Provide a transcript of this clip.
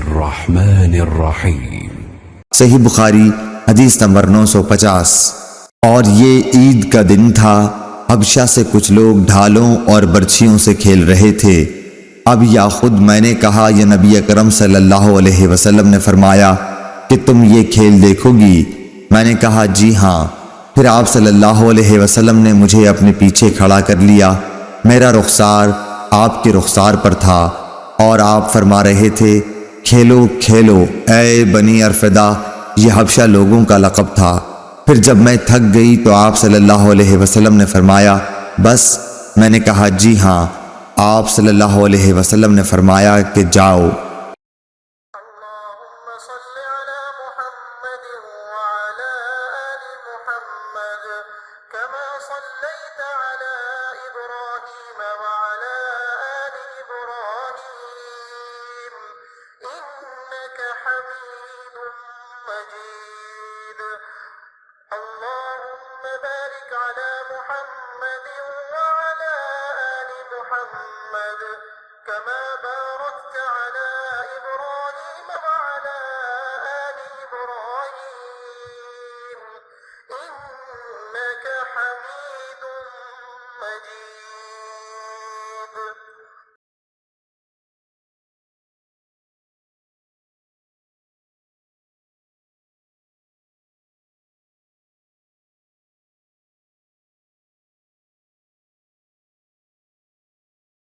الرحمن الرحیم۔ صحیح بخاری حدیث نمبر 950۔ اور یہ عید کا دن تھا، حبشہ سے کچھ لوگ ڈھالوں اور برچھیوں سے کھیل رہے تھے۔ اب یا خود میں نے کہا یا نبی اکرم صلی اللہ علیہ وسلم نے فرمایا کہ تم یہ کھیل دیکھو گی؟ میں نے کہا جی ہاں۔ پھر آپ صلی اللہ علیہ وسلم نے مجھے اپنے پیچھے کھڑا کر لیا، میرا رخسار آپ کے رخسار پر تھا، اور آپ فرما رہے تھے کھیلو کھیلو اے بنی ارفدہ۔ یہ حبشہ لوگوں کا لقب تھا۔ پھر جب میں تھک گئی تو آپ صلی اللہ علیہ وسلم نے فرمایا بس؟ میں نے کہا جی ہاں۔ آپ صلی اللہ علیہ وسلم نے فرمایا کہ جاؤ۔ اللهم صل على محمد وعلى آل محمد كما صليت على إبراهيم وعلى آل إبراهيم إنك حميد مجيد اللهم بارك على محمد وعلى آل محمد كما باركت على إبراهيم